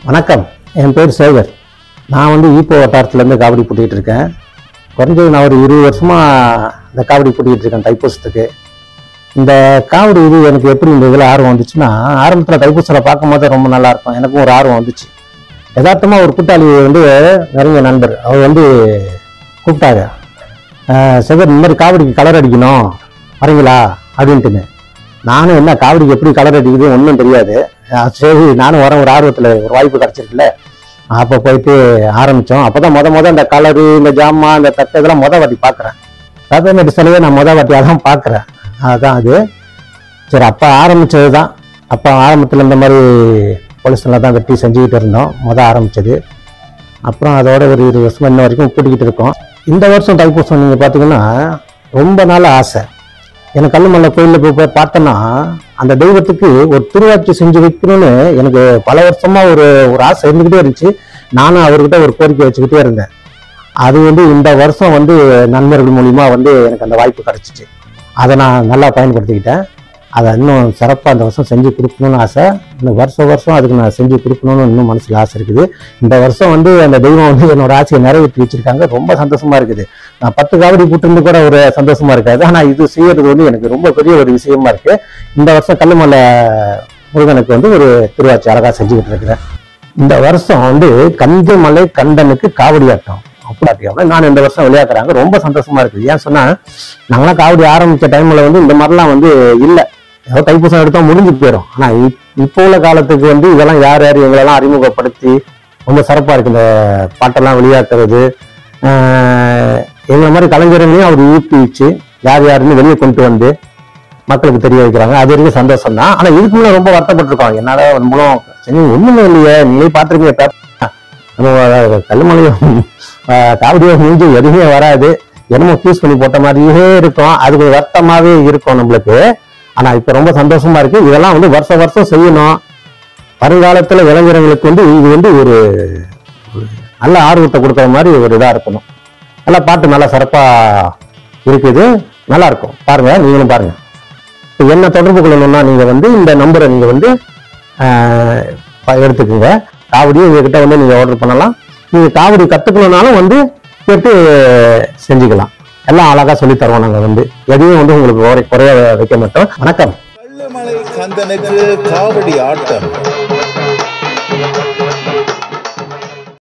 வணக்கம், என் பேர் சேகர். நான் வந்து ஈப்போ வட்டாரத்துலேருந்து காவடி பூட்டிகிட்டு இருக்கேன். குறைஞ்சது நான் ஒரு 20 வருஷமாக இந்த காவடி பூட்டிகிட்டு இருக்கேன் தைப்பூசத்துக்கு. இந்த காவடி இது எனக்கு எப்படி இந்த இதில் ஆர்வம் வந்துச்சுன்னா, ஆரம்பத்தில் தைப்பூசத்தை பார்க்கும் போது ரொம்ப நல்லாயிருக்கும். எனக்கும் ஒரு ஆர்வம் வந்துச்சு. யதார்த்தமாக ஒரு கூட்டாளி வந்து நெருங்கிய நண்பர் அவர் வந்து கூப்பிட்டாங்க, சேகர் இந்த மாதிரி காவடிக்கு கலர் அடிக்கணும் வரீங்களா அப்படின்ட்டுன்னு. நானும் என்ன காவடிக்கு எப்படி கலர் அடிக்குது ஒன்றும் தெரியாது. சரி நானும் வரேன், ஒரு ஆர்வத்தில் ஒரு வாய்ப்பு கிடச்சிருக்குல்ல. அப்போ போயிட்டு ஆரம்பித்தோம். அப்போ தான் மொதல் இந்த கலரு, இந்த ஜாமா, இந்த தட்டை இதெல்லாம் வாட்டி பார்க்குறேன். ரத்தமேட்டு சிலையை நான் வாட்டியாக தான் பார்க்குறேன். அதுதான் அது. சரி, அப்போ ஆரம்பித்தது தான். அப்போ ஆரம்பத்தில் இந்த மாதிரி பொலிசனில் தான் வெட்டி செஞ்சுக்கிட்டு இருந்தோம் ஆரம்பித்தது. அப்புறம் அதோட ஒரு 20 வருஷமாக இன்ன வரைக்கும் கூட்டிக்கிட்டு இருக்கோம். இந்த வருஷம் தைப்பூசம் நீங்கள் பார்த்தீங்கன்னா ரொம்ப நாள் ஆசை. எனக்கு கல்லுமலை கோயிலில் போய் பார்த்தோன்னா அந்த தெய்வத்துக்கு ஒரு திருவாட்சி செஞ்சு வைக்கணும்னு எனக்கு பல வருஷமா ஒரு ஆசை இருந்துக்கிட்டே இருந்துச்சு. நானும் அவர்கிட்ட ஒரு கோரிக்கை வச்சுக்கிட்டே இருந்தேன். அது வந்து இந்த வருஷம் வந்து நண்பர்கள் மூலிமா வந்து எனக்கு அந்த வாய்ப்பு கிடைச்சிச்சு. அதை நான் நல்லா பயன்படுத்திக்கிட்டேன். அதை இன்னும் சிறப்பாக அந்த வருஷம் செஞ்சு கொடுக்கணும்னு ஆசை. இந்த வருஷம் அதுக்கு நான் செஞ்சு கொடுக்கணும்னு இன்னும் மனசில் ஆசை இருக்குது. இந்த வருஷம் வந்து அந்த தெய்வம் வந்து என்னோட ஆசையை நிறைவேற்றி வச்சிருக்காங்க. ரொம்ப சந்தோஷமா இருக்குது. நான் 10 காவடி போட்டு கூட ஒரு சந்தோஷமா இருக்காது. ஆனால் இது செய்யறது வந்து எனக்கு ரொம்ப பெரிய ஒரு விஷயமா இருக்கு. இந்த வருஷம் கல்லுமலை முருகனுக்கு வந்து ஒரு திருவாச்சி அழகா செஞ்சுக்கிட்டு இருக்கிறேன். இந்த வருஷம் வந்து கஞ்சமலை கண்டனுக்கு காவடி ஆட்டம் அப்படி நான் இந்த வருஷம் விளையாடுறாங்க. ரொம்ப சந்தோஷமா இருக்குது. ஏன் சொன்னா, நாங்களாம் காவடி ஆரம்பிச்ச டைம்ல வந்து இந்த மாதிரிலாம் வந்து இல்லை. ஏதோ தைப்பூசம் எடுத்தா முடிஞ்சு போயிடும். ஆனா இப்போ உள்ள காலத்துக்கு வந்து இதெல்லாம் யார் எங்களெல்லாம் அறிமுகப்படுத்தி ரொம்ப சிறப்பா இருக்கு. இந்த பாட்டெல்லாம் விளையாட்டுறது, எங்களை மாதிரி கலைஞர்களையும் அவர் ஊக்குவிச்சு யாருன்னு வெளியே கொண்டு வந்து மக்களுக்கு தெரிய வைக்கிறாங்க. அது வரைக்கும் சந்தோஷம் தான். ஆனா இதுக்கு முன்னே ரொம்ப வருத்தப்பட்டிருக்காங்க. என்னால மூலம் ஒண்ணுமே இல்லையே, நீங்களே பார்த்துருக்கீங்க கல்லுமலையும் காவடியும் மூஞ்சி எதுவுமே வராது, என்னமோ யூஸ் பண்ணி போட்ட மாதிரியே இருக்கும். அதுக்கு வருத்தமாவே இருக்கும் நம்மளுக்கு. ஆனா இப்ப ரொம்ப சந்தோஷமா இருக்கு. இதெல்லாம் வந்து வருஷம் செய்யணும். வருங்காலத்துல இளைஞர்களுக்கு வந்து இது வந்து ஒரு நல்ல ஆர்வத்தை கொடுக்குற மாதிரி ஒரு இதா இருக்கணும். நல்லா பாட்டு நல்லா சிறப்பா இருக்குது, நல்லா இருக்கும். பாருங்க, நீங்களும் பாருங்க. என்ன தொடர்பு கொள்ளணும்னா நீங்க வந்து இந்த நம்பரை நீங்க வந்து எடுத்துக்கோங்க. காவடியும் எங்ககிட்ட வந்து நீங்க ஆர்டர் பண்ணலாம். நீங்க காவடி கத்துக்கணும்னாலும் வந்து கேட்டு செஞ்சுக்கலாம். எல்லாம் அழகா சொல்லி தருவோம். நாங்க வந்து எதையும் வந்து உங்களுக்கு குறைய வைக்க மாட்டோம். வணக்கம். கல்லுமலை கந்தனுக்கு காவடி ஆட்டம்.